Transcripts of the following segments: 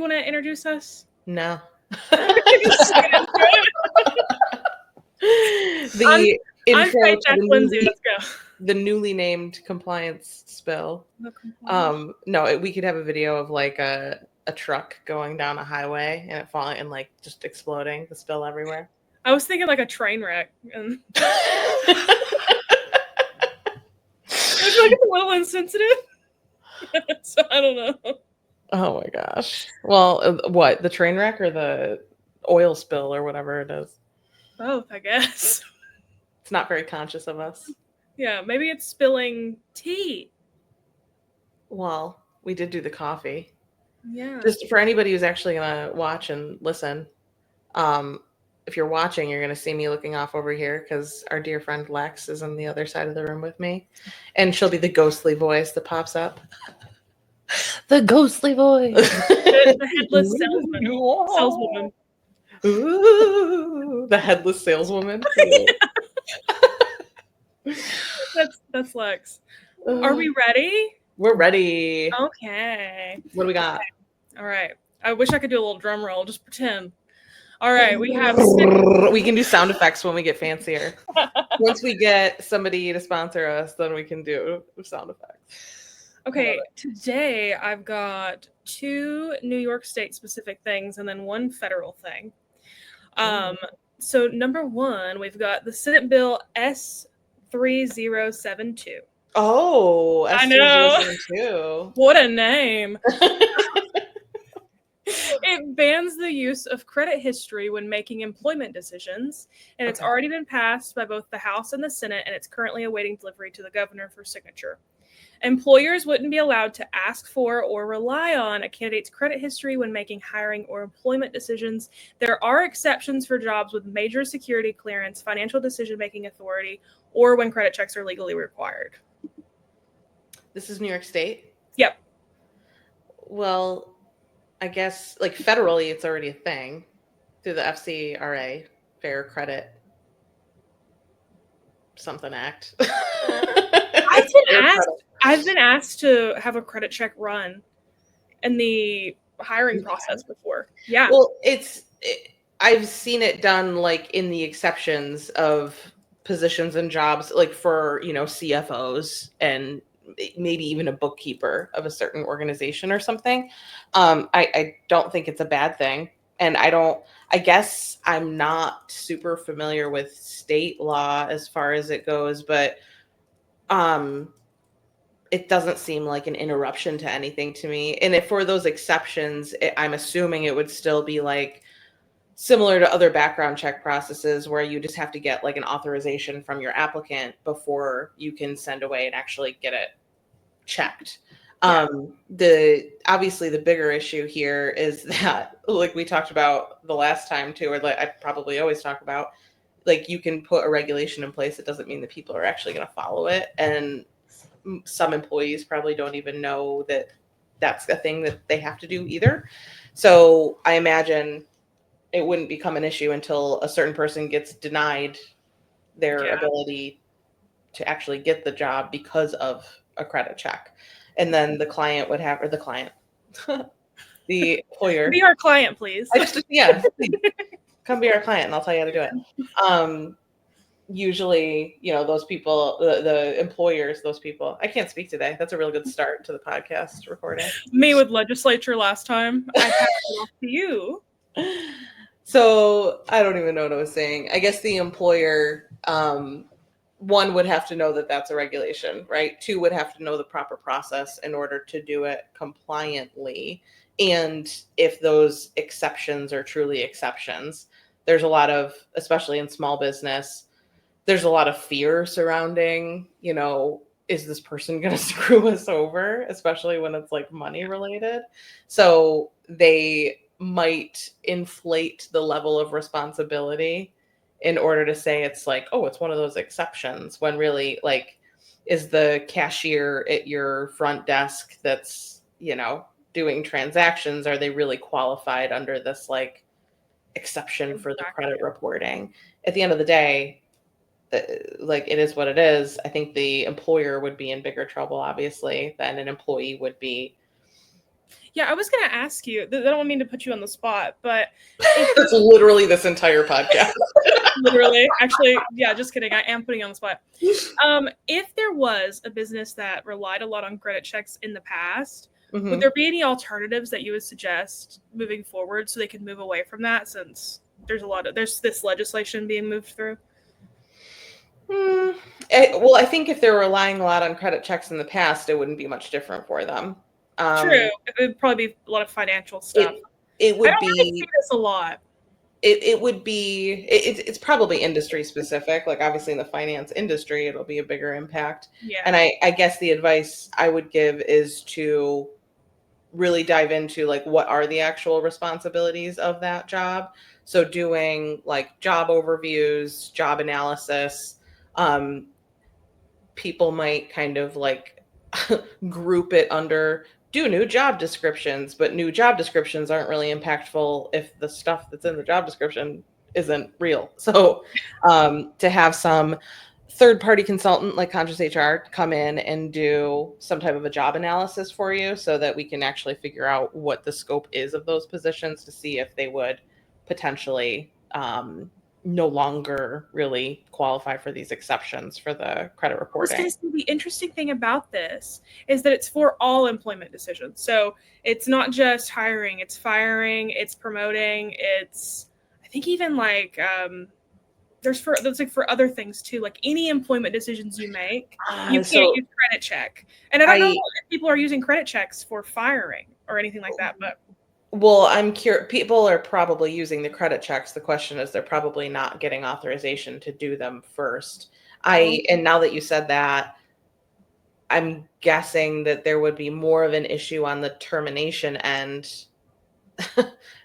Want to introduce us? No. Just get into it. The intro Unfiltered to Lindsay. Let's go. the newly named compliance spill. No, we could have a video of like a truck going down a highway and it falling and like just exploding, the spill everywhere. I was thinking like a train wreck, and it's like a little insensitive. So I don't know. Oh my gosh. Well, what, the train wreck or the oil spill or whatever it is? Both, I guess. It's not very conscious of us. Yeah, maybe it's spilling tea. Well, we did do the coffee. Yeah. Just for anybody who's actually gonna watch and listen, if you're watching, you're gonna see me looking off over here because our dear friend Lex is on the other side of the room with me, and she'll be the ghostly voice that pops up. The ghostly voice. The headless saleswoman. Ooh, the headless saleswoman. That's Lex. Are we ready? We're ready. Okay. What do we got? All right. I wish I could do a little drum roll. Just pretend. All right. We have We can do sound effects when we get fancier. Once we get somebody to sponsor us, then we can do sound effects. Okay. Today I've got 2 New York State specific things and then 1 federal thing. So number 1, we've got the Senate Bill S3072. Oh, I know. S3072. What a name. It bans the use of credit history when making employment decisions, and it's already been passed by both the House and the Senate, and it's currently awaiting delivery to the governor for signature. Employers wouldn't be allowed to ask for or rely on a candidate's credit history when making hiring or employment decisions. There are exceptions for jobs with major security clearance, financial decision-making authority, or when credit checks are legally required. This is New York State? Yep. Well, I guess, like, federally, it's already a thing through the FCRA, Fair Credit something Act. I've been asked to have a credit check run in the hiring process before. Yeah. Well, I've seen it done like in the exceptions of positions and jobs, like for, CFOs and maybe even a bookkeeper of a certain organization or something. I don't think it's a bad thing. And I guess I'm not super familiar with state law as far as it goes, but it doesn't seem like an interruption to anything to me. And if for those exceptions, I'm assuming it would still be like similar to other background check processes where you just have to get like an authorization from your applicant before you can send away and actually get it checked. Yeah. Obviously the bigger issue here is that, like we talked about the last time too, or like I probably always talk about, like you can put a regulation in place. It doesn't mean that people are actually going to follow it. And some employees probably don't even know that that's the thing that they have to do either. So I imagine it wouldn't become an issue until a certain person gets denied their ability to actually get the job because of a credit check. And then the client would have, or the client, the employer. Be our client, please. Please. Come be our client and I'll tell you how to do it. Usually, those people, the employers, those people, I can't speak today. That's a really good start to the podcast recording. Me with legislature last time. I passed it off to you. So I don't even know what I was saying. I guess the employer, 1 would have to know that that's a regulation, right? 2 would have to know the proper process in order to do it compliantly. And if those exceptions are truly exceptions, there's a lot of, especially in small business, there's a lot of fear surrounding, is this person going to screw us over, especially when it's like money related. So they might inflate the level of responsibility in order to say it's like, oh, it's one of those exceptions, when really, like, is the cashier at your front desk that's, doing transactions, are they really qualified under this like exception for the credit reporting? At the end of the day, like, it is what it is. I think the employer would be in bigger trouble, obviously, than an employee would be. Yeah, I was going to ask you, I don't mean to put you on the spot, but That's literally this entire podcast. literally, actually, yeah, just kidding. I am putting you on the spot. If there was a business that relied a lot on credit checks in the past, would there be any alternatives that you would suggest moving forward so they could move away from that, since there's this legislation being moved through? Well, I think if they're relying a lot on credit checks in the past, it wouldn't be much different for them. True. It would probably be a lot of financial stuff. It I would don't really see be this a lot. it would be it's probably industry specific. Like obviously in the finance industry, it'll be a bigger impact. Yeah. And I guess the advice I would give is to really dive into like what are the actual responsibilities of that job. So doing like job overviews, job analysis. People might kind of like group it under do new job descriptions, but new job descriptions aren't really impactful if the stuff that's in the job description isn't real. So to have some third party consultant like Conscious HR come in and do some type of a job analysis for you so that we can actually figure out what the scope is of those positions to see if they would potentially no longer really qualify for these exceptions for the credit I was reporting. going to say, the interesting thing about this is that it's for all employment decisions. So it's not just hiring, it's firing, it's promoting, it's, I think even like, that's like for other things too. Like any employment decisions you make, you can't use credit check. And I don't know if people are using credit checks for firing or anything like that, but. Well, I'm curious. People are probably using the credit checks. The question is, they're probably not getting authorization to do them first. And now that you said that, I'm guessing that there would be more of an issue on the termination end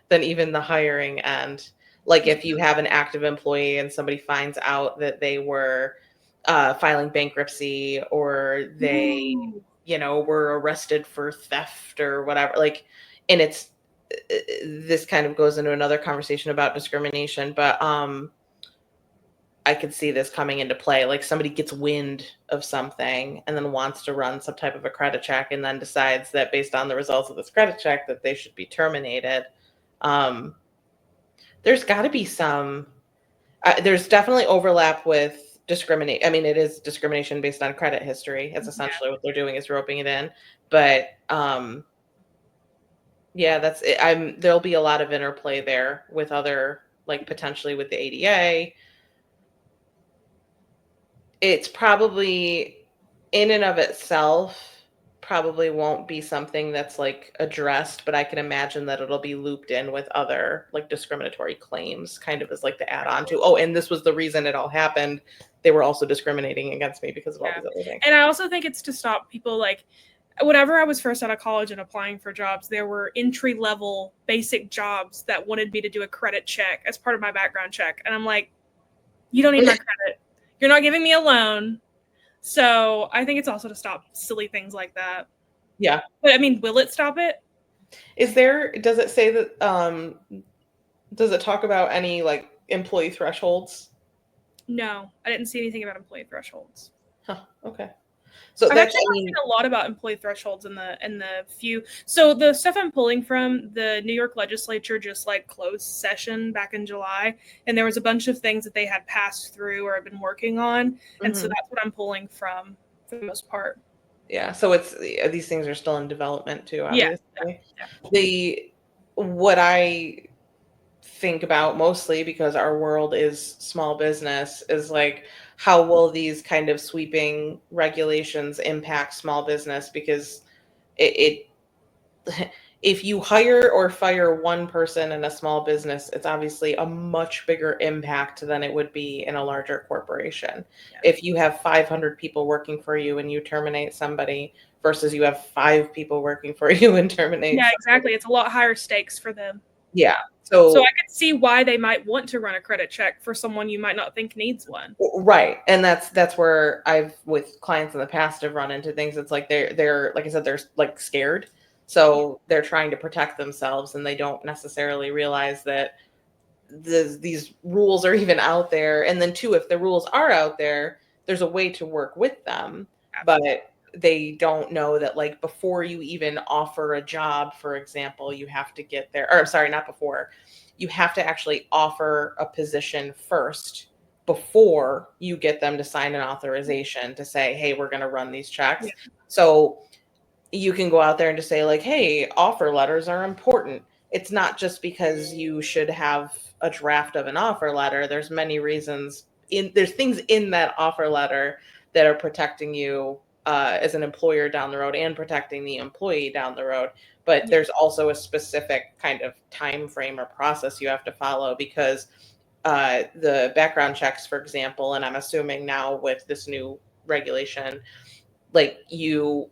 than even the hiring end. Like if you have an active employee and somebody finds out that they were filing bankruptcy or they, were arrested for theft or whatever, like, and it's, this kind of goes into another conversation about discrimination, but I could see this coming into play. Like somebody gets wind of something and then wants to run some type of a credit check and then decides that based on the results of this credit check that they should be terminated. There's got to be some, there's definitely overlap with discriminate. I mean, it is discrimination based on credit history. It's essentially what they're doing is roping it in. But yeah, that's it. There'll be a lot of interplay there with other, like potentially with the ADA. It's probably in and of itself probably won't be something that's like addressed, but I can imagine that it'll be looped in with other like discriminatory claims, kind of as like the add-on to, oh, and this was the reason it all happened. They were also discriminating against me because of all these other things. And I also think it's to stop people like, whenever I was first out of college and applying for jobs, there were entry-level basic jobs that wanted me to do a credit check as part of my background check. And I'm like, you don't need my credit. You're not giving me a loan. So I think it's also to stop silly things like that. Yeah. But I mean, will it stop it? Does it say that, does it talk about any like employee thresholds? No, I didn't see anything about employee thresholds. Huh. Okay. So I've actually seen a lot about employee thresholds in the few. So the stuff I'm pulling from, the New York legislature just like closed session back in July, and there was a bunch of things that they had passed through or have been working on, and so that's what I'm pulling from for the most part. Yeah. So it's these things are still in development too. Obviously, yeah. What I think about mostly because our world is small business is like, how will these kind of sweeping regulations impact small business? Because it if you hire or fire one person in a small business, it's obviously a much bigger impact than it would be in a larger corporation. Yeah. If you have 500 people working for you and you terminate somebody versus you have 5 people working for you and terminate. Yeah, exactly. It's a lot higher stakes for them. Yeah. So I could see why they might want to run a credit check for someone you might not think needs one. Right. And that's where I've, with clients in the past, have run into things. It's like they're like I said, they're like scared. So they're trying to protect themselves and they don't necessarily realize that these rules are even out there. And then too, if the rules are out there, there's a way to work with them. Absolutely. But they don't know that, like, before you even offer a job, for example, you have to get there, or sorry, not before, you have to actually offer a position first before you get them to sign an authorization to say, hey, we're going to run these checks. Yeah. So you can go out there and just say, like, hey, offer letters are important. It's not just because you should have a draft of an offer letter. There's many reasons there's things in that offer letter that are protecting you as an employer down the road and protecting the employee down the road. But Yeah. there's also a specific kind of time frame or process you have to follow, because the background checks, for example, and I'm assuming now with this new regulation, like you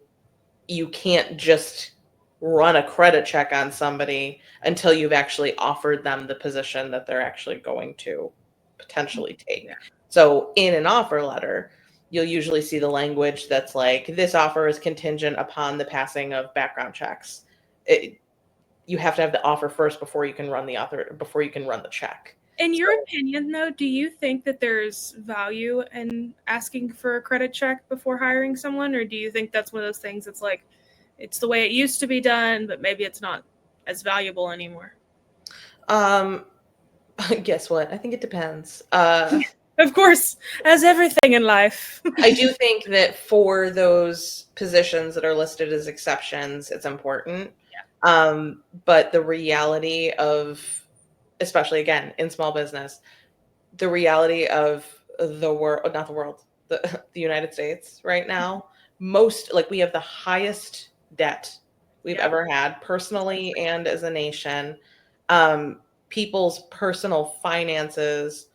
can't just run a credit check on somebody until you've actually offered them the position that they're actually going to potentially take. Yeah. So in an offer letter, you'll usually see the language that's like, this offer is contingent upon the passing of background checks. You have to have the offer first before you can run the check. In your So, opinion, though, do you think that there's value in asking for a credit check before hiring someone, or do you think that's one of those things that's like, it's the way it used to be done, but maybe it's not as valuable anymore? guess what? I think it depends. Of course, as everything in life. I do think that for those positions that are listed as exceptions, it's important. But the reality of, especially again in small business, the reality of the world, not the world, the United States right now, we have the highest debt we've Yeah. ever had, personally and as a nation. Um, People's personal finances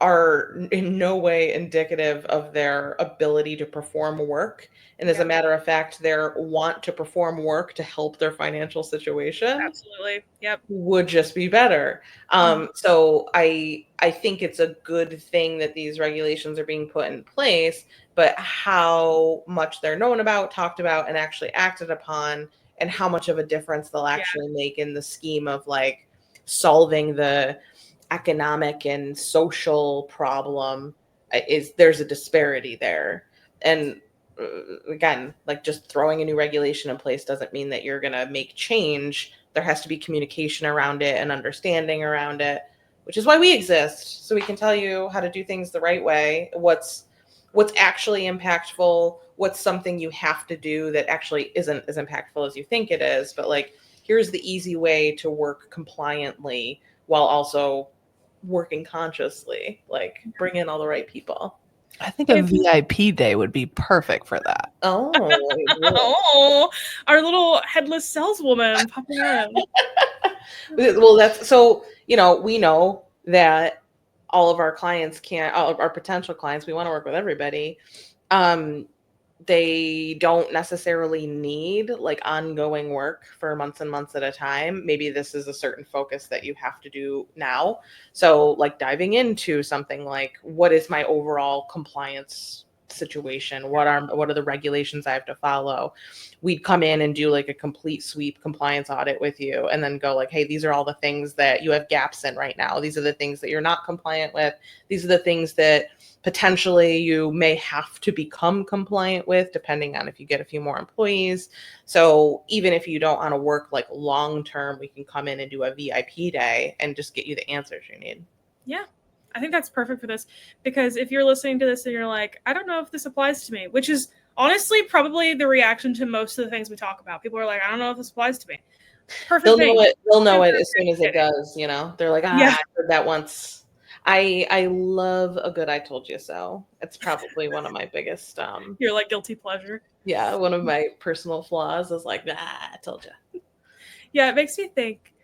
are in no way indicative of their ability to perform work. And as a Yeah. matter of fact, their want to perform work to help their financial situation Absolutely. Yep. would just be better. Mhm. So I think it's a good thing that these regulations are being put in place, but how much they're known about, talked about, and actually acted upon, and how much of a difference they'll Yeah. actually make in the scheme of like solving the economic and social problem is there's a disparity there. And again, like, just throwing a new regulation in place doesn't mean that you're going to make change. There has to be communication around it and understanding around it, which is why we exist, so we can tell you how to do things the right way, what's actually impactful, what's something you have to do that actually isn't as impactful as you think it is, but like, here's the easy way to work compliantly while also working consciously, like bring in all the right people. I think And a if you, VIP day would be perfect for that. Oh, oh, our little headless saleswoman popping in. well, that's so, we know that all of our clients can't, all of our potential clients, we want to work with everybody. They don't necessarily need like ongoing work for months and months at a time. Maybe this is a certain focus that you have to do now. So like diving into something like, what is my overall compliance situation? What are the regulations I have to follow? We'd come in and do like a complete sweep compliance audit with you, and then go like, hey, these are all the things that you have gaps in right now. These are the things that you're not compliant with. These are the things that potentially you may have to become compliant with, depending on if you get a few more employees. So even if you don't want to work like long term, we can come in and do a VIP day and just get you the answers you need. Yeah, I think that's perfect for this, because if you're listening to this and you're like, I don't know if this applies to me, which is honestly probably the reaction to most of the things we talk about. People are like, I don't know if this applies to me. Perfect They'll thing. know it. They'll know it as soon as it does. They're like, Yeah. I heard that once. I love a good "I told you so." It's probably one of my biggest You're like guilty pleasure. yeah, one of my personal flaws is like, I told you. Yeah, it makes me think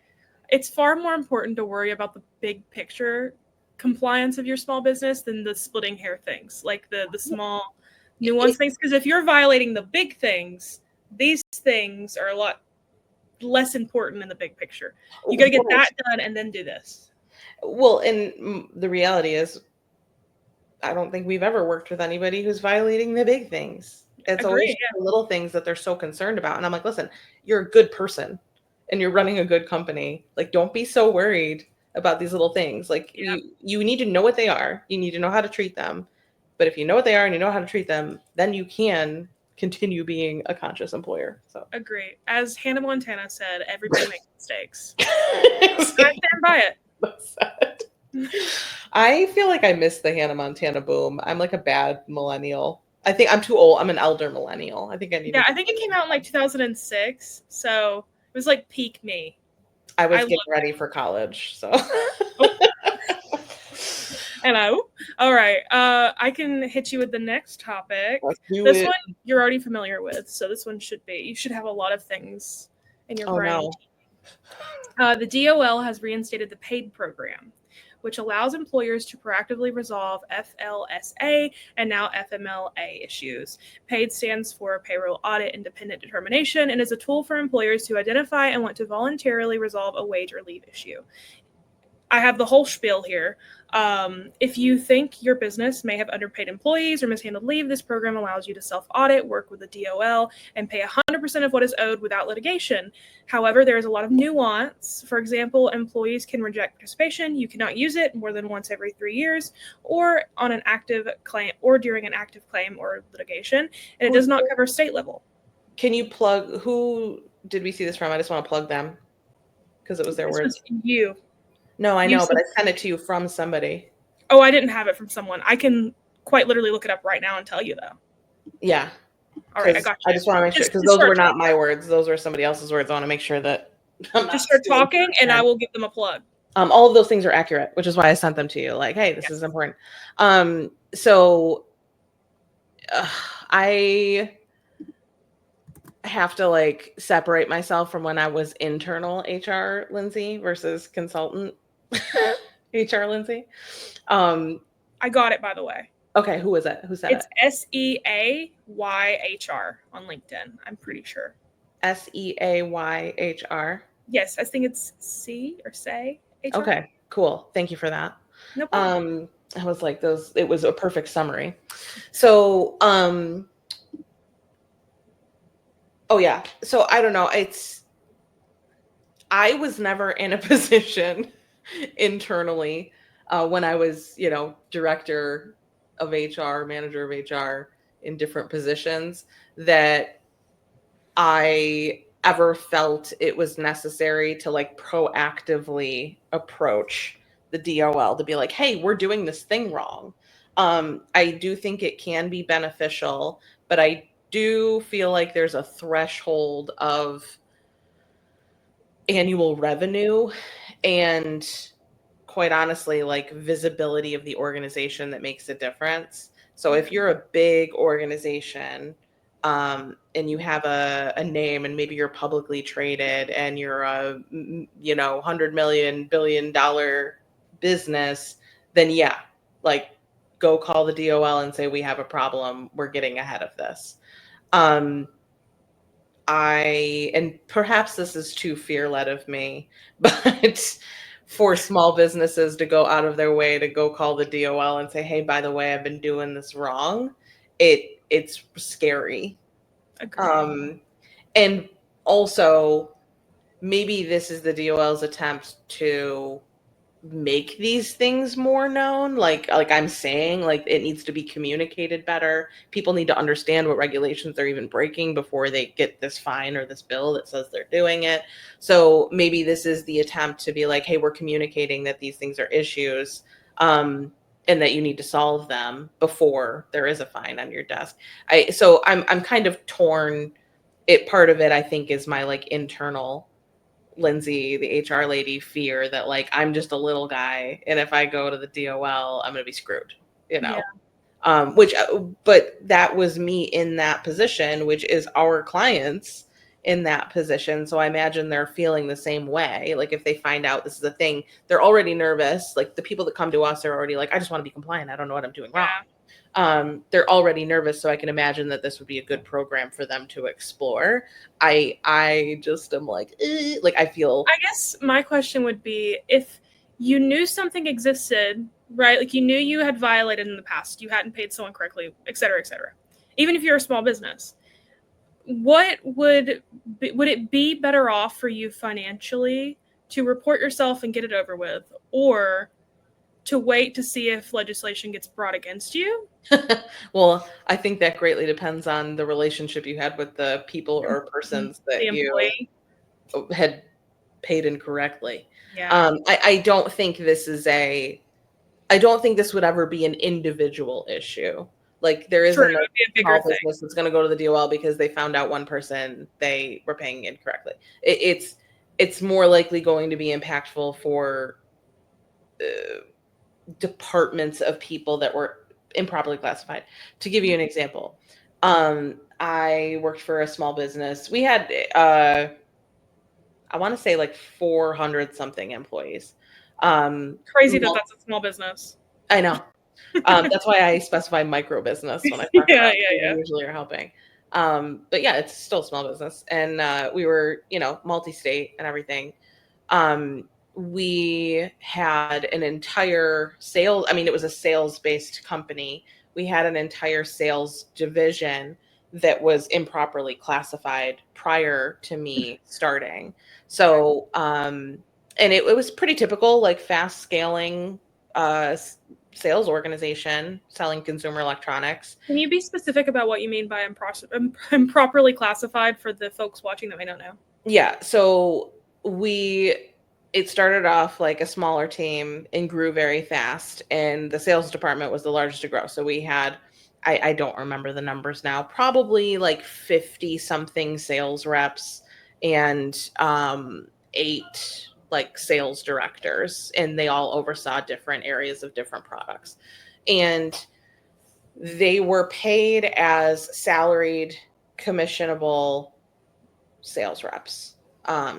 it's far more important to worry about the big picture compliance of your small business than the splitting hair things, like the small nuance things. Because if you're violating the big things, these things are a lot less important in the big picture. You got to get that done and then do this. Well, and the reality is, I don't think we've ever worked with anybody who's violating the big things. It's always the little things that they're so concerned about. And I'm like, listen, you're a good person and you're running a good company. Like, don't be so worried about these little things. Like, you need to know what they are. You need to know how to treat them. But if you know what they are and you know how to treat them, then you can continue being a conscious employer. So Agree. As Hannah Montana said, everybody makes mistakes. I stand by it. I feel like I missed the Hannah Montana boom. I'm like a bad millennial. I think I'm too old. I'm an elder millennial. I think I need. Yeah, I think it came out in like 2006, so it was like peak me. I was getting ready for college, so. Hello. All right. I can hit you with the next topic. This one you're already familiar with, so this one you should have a lot of things in your brain. No. The DOL has reinstated the PAID program, which allows employers to proactively resolve FLSA and now FMLA issues. PAID stands for Payroll Audit Independent Determination and is a tool for employers to identify and want to voluntarily resolve a wage or leave issue. I have the whole spiel here. If you think your business may have underpaid employees or mishandled leave, this program allows you to self-audit, work with the DOL, and pay 100% of what is owed without litigation. However, there is a lot of nuance. For example, employees can reject participation. You cannot use it more than once every 3 years, or on an active claim, or during an active claim or litigation, and it does not cover state level. Can you plug? Who did we see this from? I just want to plug them because it was their words. You. No, I know, but I sent it to you from somebody. Oh, I didn't have it from someone. I can quite literally look it up right now and tell you, though. Yeah. All right, I got you. I just want to make sure, because those were not my words. Those were somebody else's words. I want to make sure that I'm not just start talking, and I will give them a plug. All of those things are accurate, which is why I sent them to you. Like, hey, this is important. So I have to like separate myself from when I was internal HR Lindsay versus consultant HR Lindsay. I got it, by the way. Okay, who is it? Who said it? It's SEAYHR on LinkedIn. I'm pretty sure. SEAYHR. Yes, I think it's C or say. HR. Okay, cool. Thank you for that. No problem. I was like those. It was a perfect summary. So, oh yeah. So I don't know. I was never in a position internally when I was, director of HR, manager of HR in different positions that I ever felt it was necessary to like proactively approach the DOL to be like, hey, we're doing this thing wrong. I do think it can be beneficial, but I do feel like there's a threshold of annual revenue and quite honestly, like visibility of the organization that makes a difference. So if you're a big organization and you have a name and maybe you're publicly traded and you're a, $100 million, billion business, then yeah, like go call the DOL and say, we have a problem. We're getting ahead of this. And perhaps this is too fear-led of me, but for small businesses to go out of their way to go call the DOL and say, hey, by the way, I've been doing this wrong, it's scary. And also maybe this is the DOL's attempt to make these things more known. Like I'm saying, like it needs to be communicated better. People need to understand what regulations they're even breaking before they get this fine or this bill that says they're doing it. So maybe this is the attempt to be like, hey, we're communicating that these things are issues and that you need to solve them before there is a fine on your desk. So I'm kind of torn. Part of it, I think, is my like internal Lindsay, the HR lady, fear that like I'm just a little guy, and if I go to the DOL, I'm gonna be screwed, Yeah. But that was me in that position, which is our clients in that position. So I imagine they're feeling the same way. Like if they find out this is a thing, they're already nervous. Like the people that come to us are already like, I just want to be compliant. I don't know what I'm doing wrong. They're already nervous, so I can imagine that this would be a good program for them to explore. I just am like I feel. I guess my question would be, if you knew something existed, right? Like you knew you had violated in the past, you hadn't paid someone correctly, et cetera, even if you're a small business, what would it be better off for you financially to report yourself and get it over with, or to wait to see if legislation gets brought against you? Well, I think that greatly depends on the relationship you had with the people or persons The that you employee? had paid incorrectly. Yeah. I don't think this is I don't think this would ever be an individual issue. Like there True, isn't it a would be a bigger small thing. business that's going to go to the DOL because they found out one person they were paying incorrectly. It's more likely going to be impactful for departments of people that were improperly classified. To give you an example, I worked for a small business. We had I want to say like 400 something employees. Crazy that that's a small business. I know. That's why I specify micro business when I talk Yeah, about yeah, who yeah. we usually are helping. But yeah, it's still a small business. And we were, multi-state and everything. We had an entire sales, I mean, it was a sales-based company. We had an entire sales division that was improperly classified prior to me starting. So, and it was pretty typical, like fast scaling sales organization selling consumer electronics. Can you be specific about what you mean by improperly classified for the folks watching that may not know? Yeah, so it started off like a smaller team and grew very fast, and the sales department was the largest to grow. So we had, I don't remember the numbers now, probably like 50 something sales reps and 8 like sales directors, and they all oversaw different areas of different products. And they were paid as salaried, commissionable sales reps.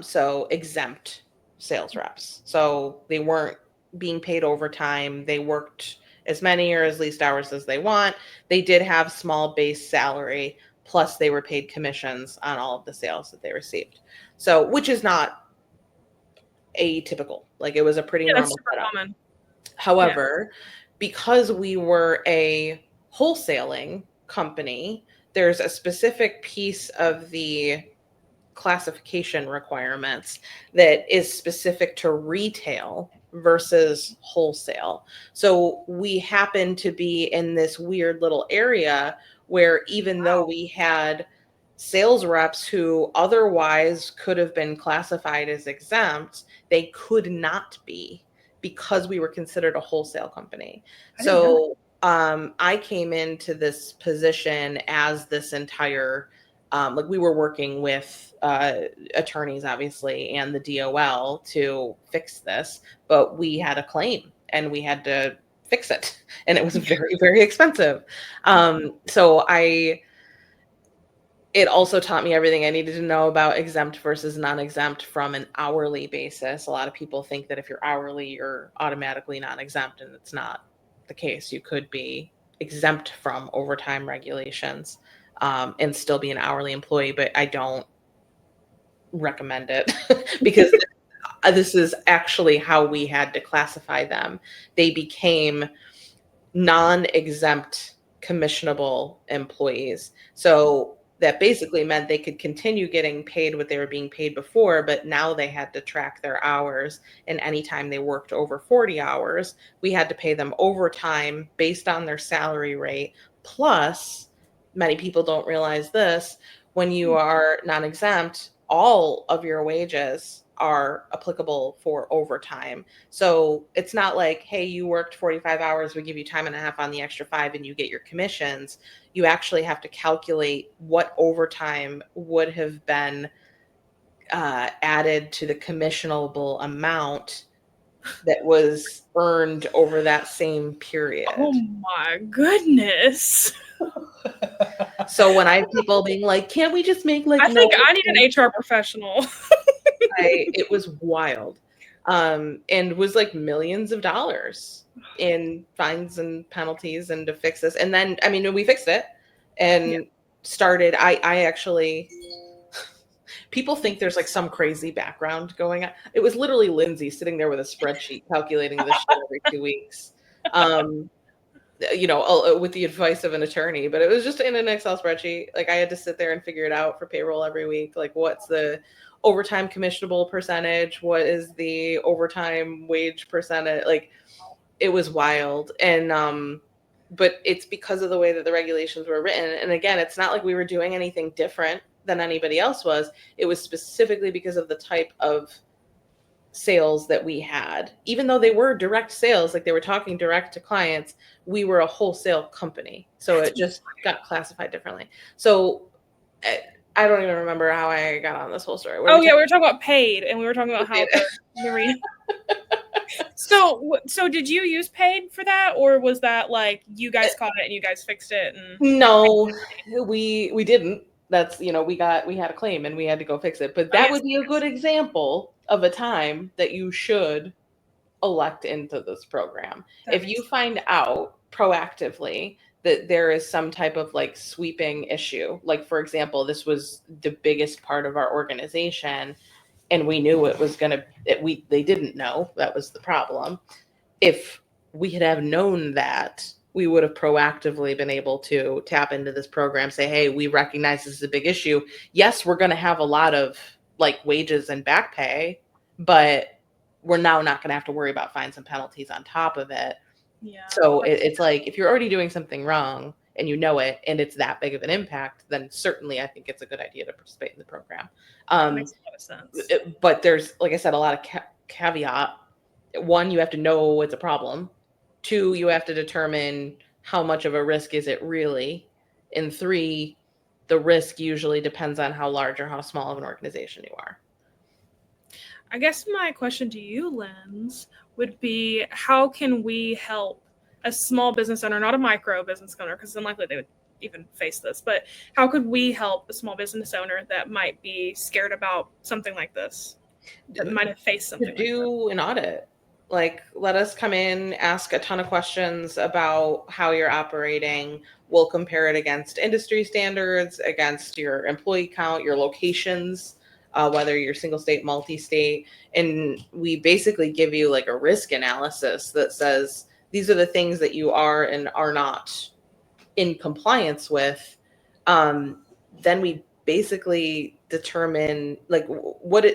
So exempt sales reps. So they weren't being paid overtime. They worked as many or as least hours as they want. They did have small base salary, plus they were paid commissions on all of the sales that they received. So, which is not atypical. Like it was a pretty Yeah, that's normal super setup. common. However, because we were a wholesaling company, there's a specific piece of the classification requirements that is specific to retail versus wholesale. So we happen to be in this weird little area where even though we had sales reps who otherwise could have been classified as exempt, they could not be because we were considered a wholesale company. So I came into this position as this entire like we were working with attorneys, obviously, and the DOL to fix this, but we had a claim and we had to fix it, and it was very, very expensive. So it also taught me everything I needed to know about exempt versus non-exempt from an hourly basis. A lot of people think that if you're hourly, you're automatically non-exempt, and it's not the case. You could be exempt from overtime regulations and still be an hourly employee, but I don't recommend it because this is actually how we had to classify them. They became non-exempt commissionable employees. So that basically meant they could continue getting paid what they were being paid before, but now they had to track their hours. And anytime they worked over 40 hours, we had to pay them overtime based on their salary rate. Plus, many people don't realize this, when you are non-exempt, all of your wages are applicable for overtime. So it's not like, hey, you worked 45 hours, we give you time and a half on the extra 5 and you get your commissions. You actually have to calculate what overtime would have been added to the commissionable amount that was earned over that same period. Oh my goodness. So when I have people being like, can't we just make like I think I need an HR professional. it was wild. And was like millions of dollars in fines and penalties and to fix this. And then, I mean, we fixed it and started, I actually, people think there's like some crazy background going on. It was literally Lindsay sitting there with a spreadsheet calculating this shit every 2 weeks. With the advice of an attorney, but it was just in an Excel spreadsheet. Like I had to sit there and figure it out for payroll every week. Like what's the overtime commissionable percentage? What is the overtime wage percentage? Like it was wild. And but it's because of the way that the regulations were written. And again, it's not like we were doing anything different than anybody else was. It was specifically because of the type of sales that we had. Even though they were direct sales, like they were talking direct to clients, we were a wholesale company. So it just got classified differently. So I don't even remember how I got on this whole story. We were talking about paid, and we were talking about how So did you use paid for that, or was that like you guys caught it and you guys fixed it? And no, we didn't. That's, we had a claim and we had to go fix it. But that would be a good example of a time that you should elect into this program. If you find out proactively that there is some type of like sweeping issue, like for example, this was the biggest part of our organization and we knew it was going to, they didn't know, that was the problem. If we had have known that, we would have proactively been able to tap into this program, say, hey, we recognize this is a big issue. Yes, we're going to have a lot of like wages and back pay, but we're now not going to have to worry about fines and penalties on top of it. Yeah. So it's like, if you're already doing something wrong and you know it, and it's that big of an impact, then certainly I think it's a good idea to participate in the program. That makes a lot of sense. But there's, like I said, a lot of caveat. One, you have to know it's a problem. Two, you have to determine how much of a risk is it really. And three, the risk usually depends on how large or how small of an organization you are. I guess my question to you, Linz, would be how can we help a small business owner, not a micro business owner, because it's unlikely they would even face this, but how could we help a small business owner that might be scared about something like this, that might have faced something do an audit? Like, let us come in, ask a ton of questions about how you're operating. We'll compare it against industry standards, against your employee count, your locations, whether you're single state, multi-state. And we basically give you like a risk analysis that says, these are the things that you are and are not in compliance with. Then we basically determine like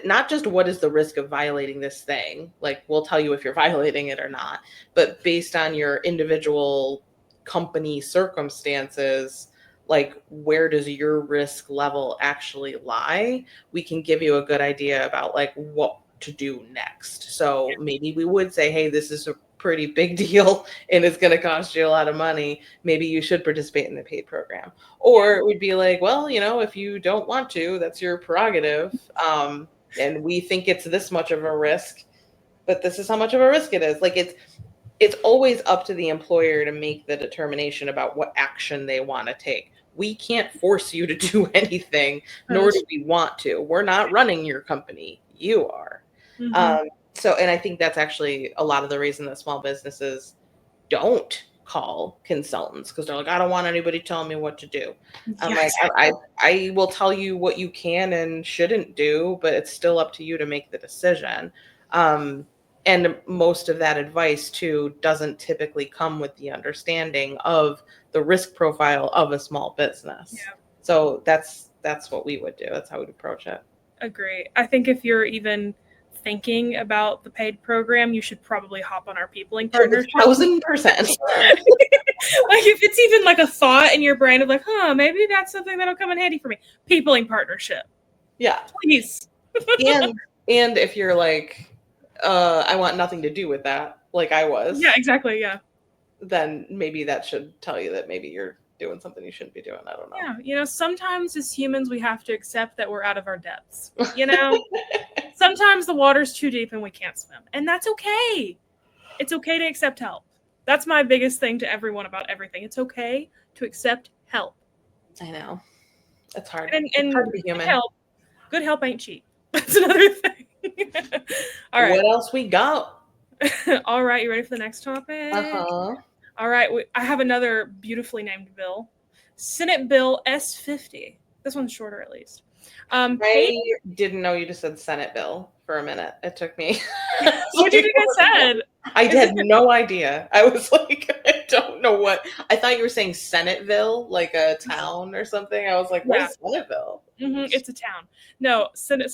not just what is the risk of violating this thing, like we'll tell you if you're violating it or not, but based on your individual company circumstances, like where does your risk level actually lie? We can give you a good idea about like what to do next. So maybe we would say, hey, this is a pretty big deal and it's going to cost you a lot of money. Maybe you should participate in the paid program. Or it would be like, well, if you don't want to, that's your prerogative. And we think it's this much of a risk, but this is how much of a risk it is. Like it's always up to the employer to make the determination about what action they want to take. We can't force you to do anything, nor do we want to. We're not running your company. You are. Mm-hmm. So, and I think that's actually a lot of the reason that small businesses don't call consultants, because they're like, I don't want anybody telling me what to do. I'm like, I will tell you what you can and shouldn't do, but it's still up to you to make the decision. And most of that advice too doesn't typically come with the understanding of the risk profile of a small business. Yeah. So that's what we would do. That's how we'd approach it. Agree. I think if you're even thinking about the paid program, you should probably hop on our peopling partnership. 1,000%. Like if it's even like a thought in your brain of like, maybe that's something that'll come in handy for me. Peopling partnership. Yeah. Please. and if you're like, I want nothing to do with that, like I was. Yeah, exactly. Yeah. Then maybe that should tell you that maybe you're doing something you shouldn't be doing. I don't know. Yeah. Sometimes as humans, we have to accept that we're out of our depths. Sometimes the water's too deep and we can't swim. And that's okay. It's okay to accept help. That's my biggest thing to everyone about everything. It's okay to accept help. I know. It's hard. And it's hard to be human. Good help ain't cheap. That's another thing. All right. What else we got? All right. You ready for the next topic? Uh-huh. All right. I have another beautifully named bill. Senate Bill S50. This one's shorter at least. I didn't know you just said Senate bill for a minute. It took me. What do you think I said? I had no idea. I was like, don't know what. I thought you were saying Senateville, like a town or something. I was like, what is Senateville? It's a town. No, Senate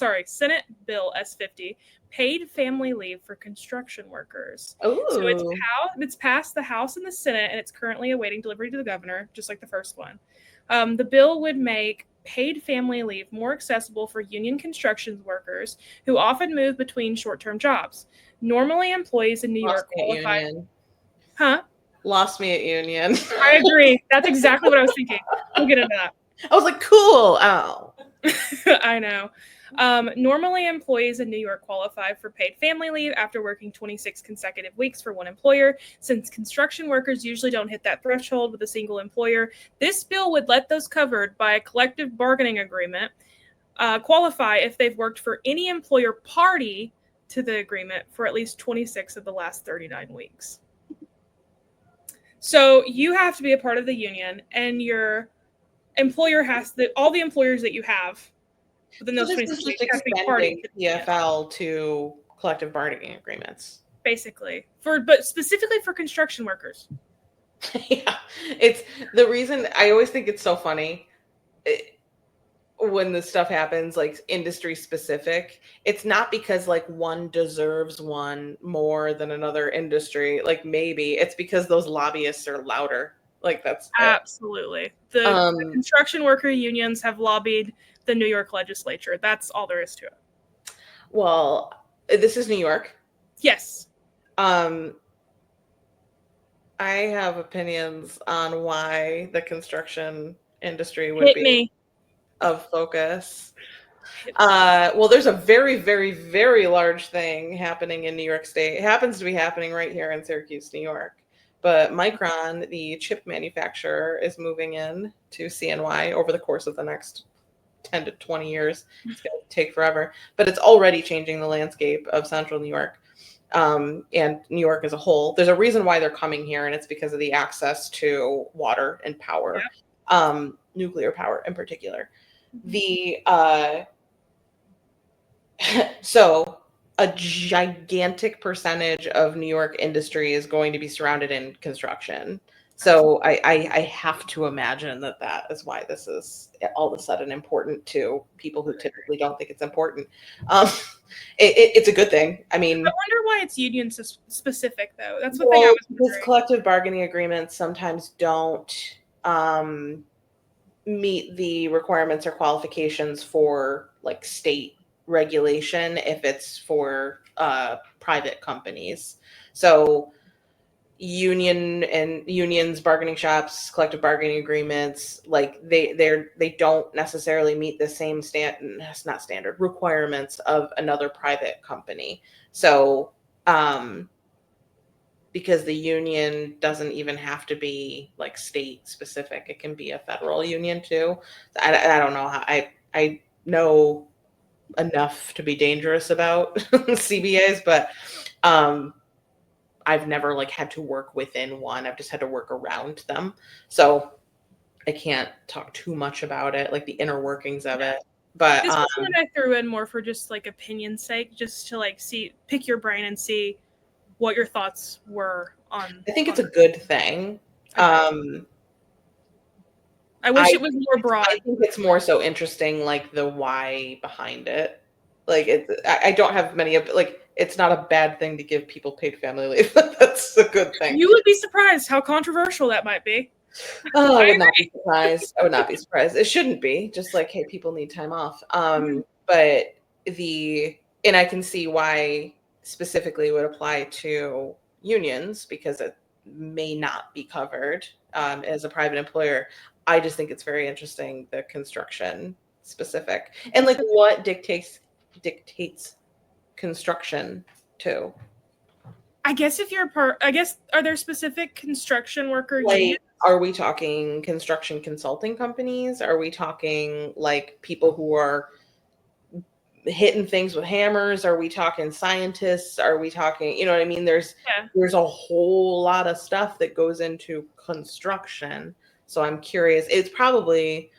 Bill S50, paid family leave for construction workers. So Ooh. it's passed the House and the Senate, and it's currently awaiting delivery to the governor, just like the first one. The bill would make paid family leave more accessible for union construction workers who often move between short-term jobs. Normally, employees in New Lost York me at qualify. Union. Huh? Lost me at Union. I agree. That's exactly what I was thinking. We'll get into that. I was like, cool. Oh. I know. Normally, employees in New York qualify for paid family leave after working 26 consecutive weeks for one employer. Since construction workers usually don't hit that threshold with a single employer, this bill would let those covered by a collective bargaining agreement qualify if they've worked for any employer party to the agreement for at least 26 of the last 39 weeks. So you have to be a part of the union, and your employer all the employers that you have within those So this 26 is weeks just have to be party extending to the union, PFL to collective bargaining agreements. basically, but specifically for construction workers. Yeah, it's the reason I always think it's so funny when this stuff happens, like industry specific. It's not because like one deserves one more than another industry. Like maybe it's because those lobbyists are louder. Like that's it. Absolutely. The construction worker unions have lobbied the New York legislature. That's all there is to it. Well, this is New York. Yes. I have opinions on why the construction industry would be of focus. Well, there's a very, very, very large thing happening in New York State. It happens to be happening right here in Syracuse, New York. But Micron, the chip manufacturer, is moving in to CNY over the course of the next 10 to 20 years. It's going to take forever, but it's already changing the landscape of central New York and New York as a whole. There's a reason why they're coming here, and it's because of the access to water and power, nuclear power in particular. So a gigantic percentage of New York industry is going to be surrounded in construction. So I have to imagine that is why this is all of a sudden important to people who typically don't think it's important. It's a good thing. I mean, I wonder why it's union specific, though. That's what thing I was wondering. Because collective bargaining agreements sometimes don't meet the requirements or qualifications for like state regulation if it's for private companies. So unions, bargaining shops, collective bargaining agreements, like they don't necessarily meet the same standard requirements of another private company. So because the union doesn't even have to be like state specific, it can be a federal union too. I don't know how I know enough to be dangerous about CBAs, but I've never like had to work within one. I've just had to work around them. So I can't talk too much about it, like the inner workings of it. But this was one I threw in more for just like opinion's sake, just to like pick your brain and see what your thoughts were on. I think it's a good thing. Okay. I wish it was more broad. I think it's more so interesting, like the why behind it. Like I don't have many of like. It's not a bad thing to give people paid family leave. That's a good thing. You would be surprised how controversial that might be. Oh, I would not be surprised. I would not be surprised. It shouldn't be. Just like, hey, people need time off. But and I can see why specifically it would apply to unions because it may not be covered as a private employer. I just think it's very interesting, the construction specific, and like what dictates construction too. I guess if you're are there specific construction worker unions? Are we talking construction consulting companies? Are we talking like people who are hitting things with hammers? Are we talking scientists? Are we talking, you know what I mean? There's a whole lot of stuff that goes into construction. So I'm curious. It's probably,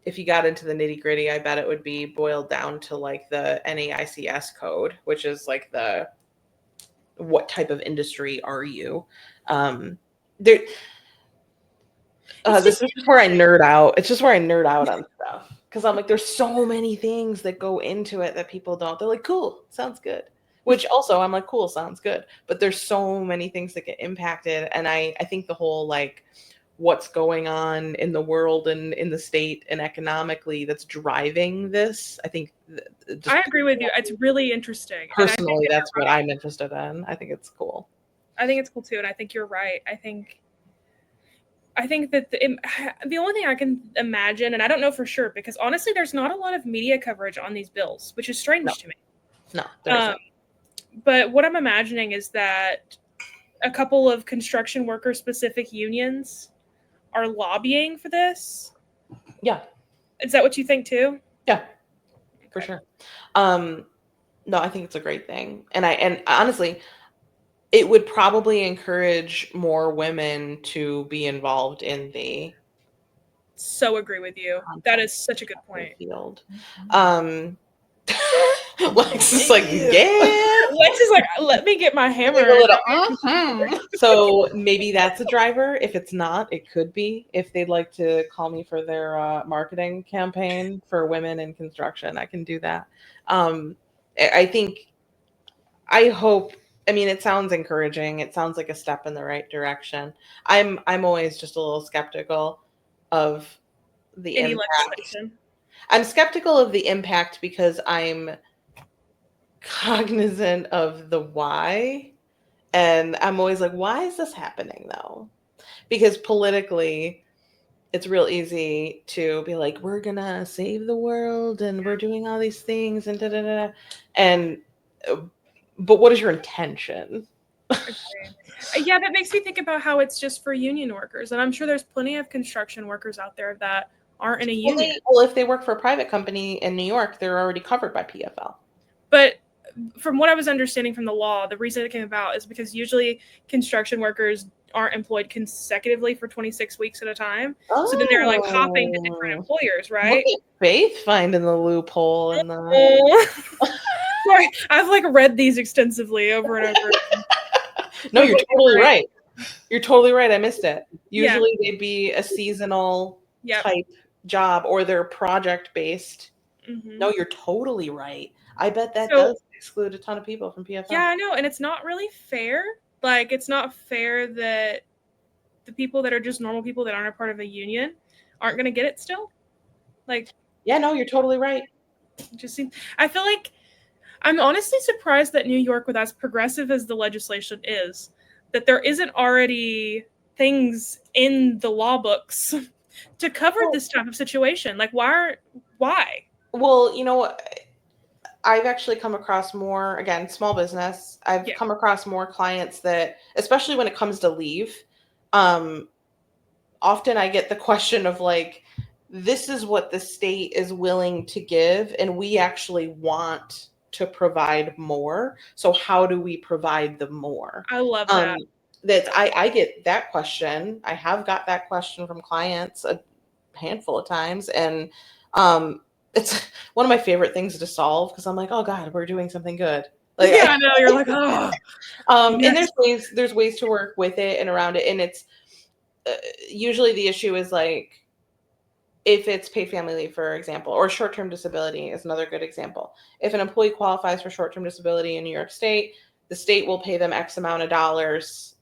if you got into the nitty gritty, I bet it would be boiled down to like the NAICS code, which is like what type of industry are you? there. It's This just is just where I interesting. nerd out. It's just where I nerd out on stuff because I'm like, there's so many things that go into it that people don't. They're like, cool, sounds good. Which also I'm like, cool, sounds good. But there's so many things that get impacted, and I think the whole like what's going on in the world and in the state and economically that's driving this. I think just I agree with you. It's really interesting. And I think personally, that that's you're what right. I'm interested in. I think it's cool. I think it's cool too, and I think you're right. I think that the only thing I can imagine, and I don't know for sure, because honestly, there's not a lot of media coverage on these bills, which is No, strange to me. no, there Um, isn't. but what I'm imagining is that a couple of construction worker specific unions are lobbying for this. Yeah, Is that what you think too? yeah, for Okay. sure. No, I think it's a great thing. And honestly, it would probably encourage more women to be involved in the So agree with you. That is such a good point. field. Lex is like, yeah. Lex is like, let me get my hammer. Like a little, So maybe that's a driver. If it's not, it could be. If they'd like to call me for their marketing campaign for women in construction, I can do that. I think, I hope. I mean, it sounds encouraging. It sounds like a step in the right direction. I'm always just a little skeptical of the Any impact. legislation. I'm skeptical of the impact because I'm cognizant of the why. And I'm always like, why is this happening though? Because politically, it's real easy to be like, we're gonna save the world and we're doing all these things and da da da. And but what is your intention? Yeah, that makes me think about how it's just for union workers. And I'm sure there's plenty of construction workers out there that aren't in a union. Well, if they work for a private company in New York, they're already covered by PFL. But from what I was understanding from the law, the reason it came about is because usually construction workers aren't employed consecutively for 26 weeks at a time. So then they're like hopping to different employers, right? Look at Faith finding the loophole in the. Oh. Sorry, I've like read these extensively over and over again. No, you're totally right. You're totally right. I missed it. Yeah. Usually they'd be a seasonal Yep. type job or they're project based. Mhm. No, you're totally right. I bet that So- does exclude a ton of people from PFL. Yeah, I know, and it's not really fair. Like, it's not fair that the people that are just normal people that aren't a part of a union aren't going to get it still. Like, Yeah, no, you're totally right. it just seems. I feel like I'm honestly surprised that New York, with as progressive as the legislation is, that there isn't already things in the law books to cover this type of situation. Like, why? Well, you know, I've actually come across more, again, small business. I've Yeah. come across more clients that, especially when it comes to leave, often I get the question of like, this is what the state is willing to give, and we actually want to provide more. So how do we provide the more? I love that. I get that question. I have got that question from clients a handful of times, and it's one of my favorite things to solve because I'm like, oh God, we're doing something good. Like, Yeah, I know. You're like, oh. And there's ways to work with it and around it, and it's usually the issue is like if it's paid family leave, for example, or short-term disability is another good example. If an employee qualifies for short-term disability in New York State, the state will pay them X amount of dollars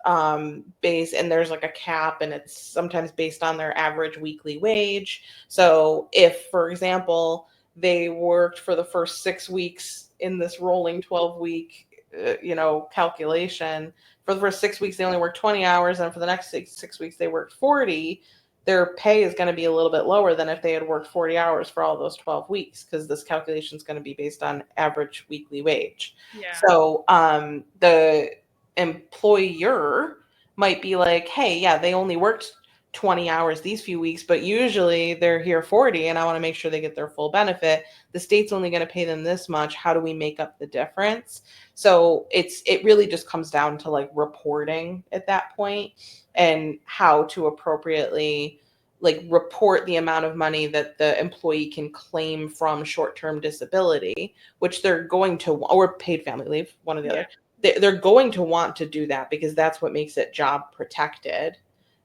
base, and there's like a cap, and it's sometimes based on their average weekly wage. So if, for example, they worked for the first 6 weeks in this rolling 12-week, calculation, for the first 6 weeks they only worked 20 hours, and for the next six weeks they worked 40. Their pay is going to be a little bit lower than if they had worked 40 hours for all those 12 weeks because this calculation is going to be based on average weekly wage. Yeah. So the employer might be like, hey, yeah, they only worked 20 hours these few weeks, but usually they're here 40 and I want to make sure they get their full benefit. The state's only going to pay them this much. How do we make up the difference? So it really just comes down to like reporting at that point and how to appropriately like report the amount of money that the employee can claim from short-term disability, which they're going to, or paid family leave, one or the other. They're going to want to do that because that's what makes it job protected.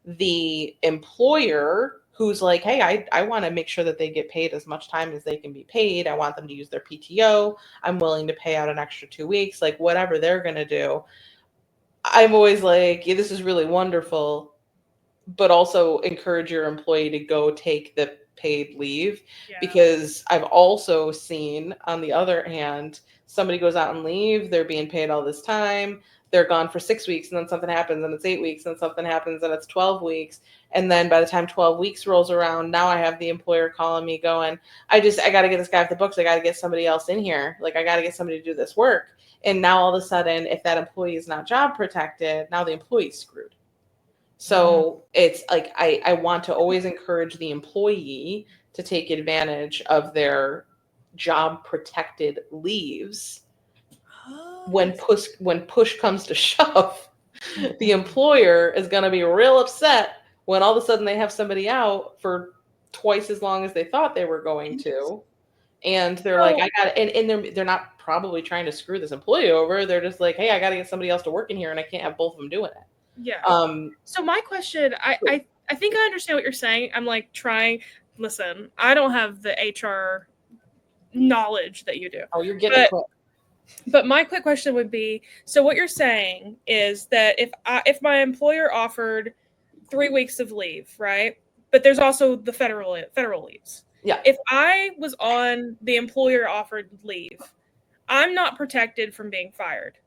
the employer who's like, hey, I want to make sure that they get paid as much time as they can be paid. I want them to use their PTO. I'm willing to pay out an extra 2 weeks, like whatever they're going to do. I'm always like, yeah, this is really wonderful, but also encourage your employee to go take the paid leave. Yeah. Because I've also seen, on the other hand, somebody goes out and leave, they're being paid all this time, they're gone for 6 weeks, and then something happens and it's 8 weeks, and something happens and it's 12 weeks. And then by the time 12 weeks rolls around, now I have the employer calling me going, I got to get this guy off the books. I got to get somebody else in here. Like, I got to get somebody to do this work. And now all of a sudden, if that employee is not job protected, now the employee's screwed. So it's like, I want to always encourage the employee to take advantage of their job protected leaves. When push comes to shove, the employer is going to be real upset when all of a sudden they have somebody out for twice as long as they thought they were going to. And they're like, I got it. And they're not probably trying to screw this employee over. They're just like, hey, I got to get somebody else to work in here, and I can't have both of them doing it. Yeah. So my question, I think I understand what you're saying. I'm like listen, I don't have the HR knowledge that you do. Oh, you're getting quick. But my quick question would be, so what you're saying is that if my employer offered 3 weeks of leave, right? But there's also the federal leaves. Yeah. If I was on the employer offered leave, I'm not protected from being fired.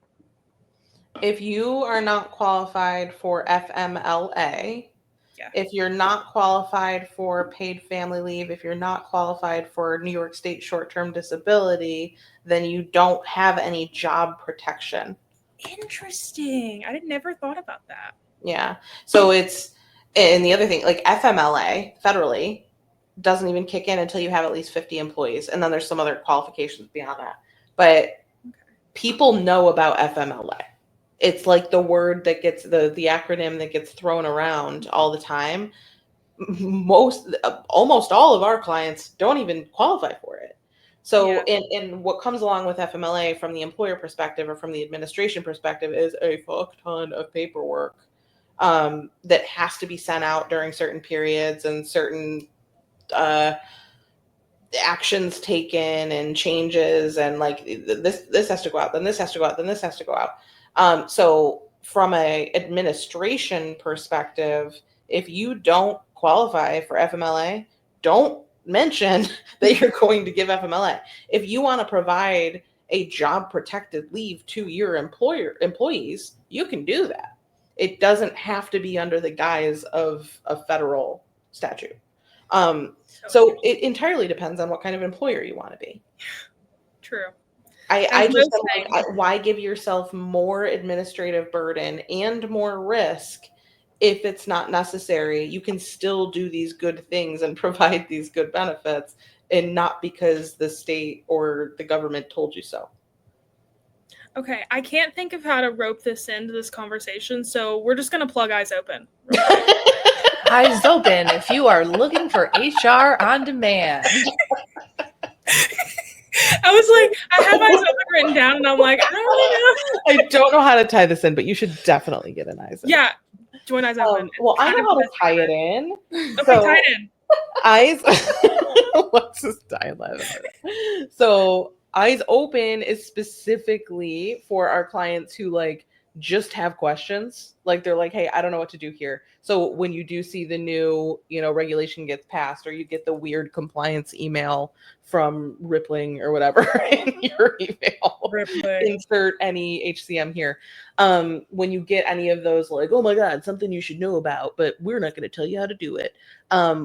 If you are not qualified for FMLA, yeah. If you're not qualified for paid family leave, if you're not qualified for New York State short-term disability, then you don't have any job protection. Interesting. I never thought about that. Yeah. So and the other thing, like FMLA federally doesn't even kick in until you have at least 50 employees. And then there's some other qualifications beyond that. But people know about FMLA. It's like the word that gets the acronym that gets thrown around all the time. Almost all of our clients don't even qualify for it. So, and what comes along with FMLA from the employer perspective or from the administration perspective is a fuck ton of paperwork that has to be sent out during certain periods and certain actions taken and changes, and like this has to go out, then this has to go out, then this has to go out. So from a administration perspective, if you don't qualify for FMLA, don't mention that you're going to give FMLA. If you want to provide a job protected leave to your employees, you can do that. It doesn't have to be under the guise of a federal statute. So it entirely depends on what kind of employer you want to be. True. I just like, why give yourself more administrative burden and more risk if it's not necessary? You can still do these good things and provide these good benefits, and not because the state or the government told you so. Okay, I can't think of how to rope this into this conversation, so we're just going to plug Eyes Open. Eyes Open if you are looking for HR on demand. I was like, I have Eyes Open written down, and I'm like, I don't really know. I don't know how to tie this in, but you should definitely get an Eyes Open. Yeah, join Eyes Open. Well, I know how to tie it in. Okay, tie it in. Eyes. Let's just dial that. So Eyes Open is specifically for our clients who like just have questions. Like they're like, hey, I don't know what to do here. So when you do see the new, regulation gets passed, or you get the weird compliance email from Rippling or whatever in your email, insert any HCM here. When you get any of those, like, oh my God, something you should know about, but we're not going to tell you how to do it.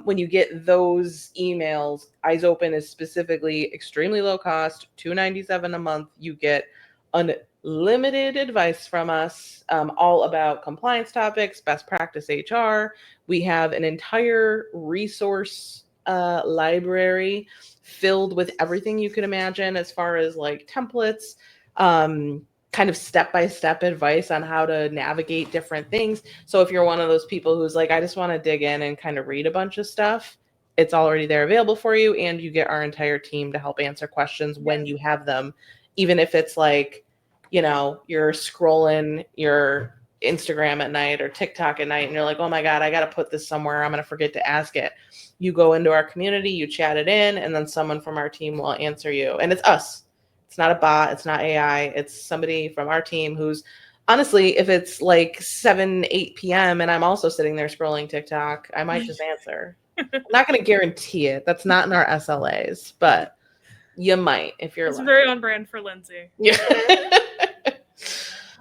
When you get those emails, Eyes Open is specifically extremely low cost, $297 a month. You get unlimited advice from us, all about compliance topics, best practice HR. We have an entire resource library filled with everything you can imagine as far as like templates, kind of step-by-step advice on how to navigate different things. So if you're one of those people who's like, I just want to dig in and kind of read a bunch of stuff, it's already there available for you, and you get our entire team to help answer questions when you have them, even if it's like, you're scrolling your Instagram at night or TikTok at night and you're like, oh my God, I got to put this somewhere. I'm going to forget to ask it. You go into our community, you chat it in, and then someone from our team will answer you. And it's us. It's not a bot. It's not AI. It's somebody from our team who's honestly, if it's like 7, 8 p.m. and I'm also sitting there scrolling TikTok, I might just answer. I'm not going to guarantee it. That's not in our SLAs, but you might if you're It's lucky. very on brand for Lindsay. Yeah.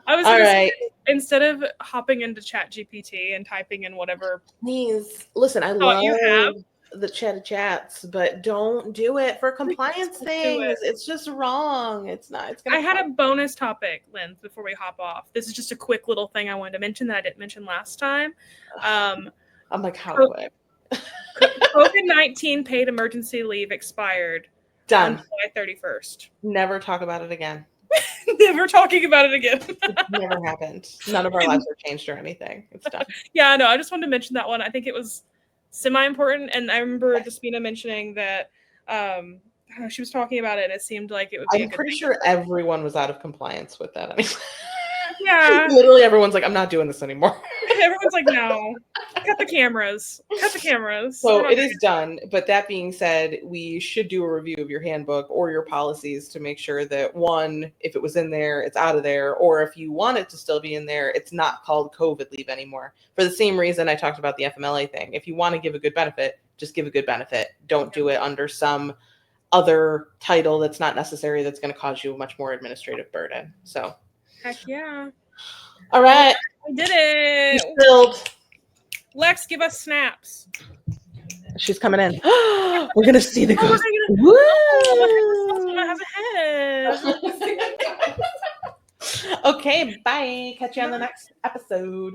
I was All gonna right. say, instead of hopping into ChatGPT and typing in whatever Please listen. I thought you have, love the chats, but don't do it for compliance Don't do things. it. It's just wrong. It's not. It's gonna. I had a bonus topic, Lynn, before we hop off. This is just a quick little thing I wanted to mention that I didn't mention last time. I'm like, how quick? COVID-19 paid emergency leave expired on Done. July 31st. Never talk about it again. Never talking about it again. It's never happened. None of our lives are changed or anything. It's done. Yeah, no, I just wanted to mention that one. I think it was semi-important, and I remember Despina mentioning that I don't know, she was talking about it, and it seemed like it would be. I'm pretty sure everyone was out of compliance with that. Anyway. Yeah, Literally, everyone's like, I'm not doing this anymore. everyone's like, no, cut the cameras, cut the cameras. So it is done. But that being said, we should do a review of your handbook or your policies to make sure that one, if it was in there, it's out of there, or if you want it to still be in there, it's not called COVID leave anymore. For the same reason I talked about the FMLA thing. If you want to give a good benefit, just give a good benefit. Don't do it under some other title that's not necessary, that's going to cause you much more administrative burden. So Heck yeah. all right. I did it. You filled. Lex, give us snaps. She's coming in. We're going to see the ghost. Has a head. Okay, bye. Catch you on the next episode.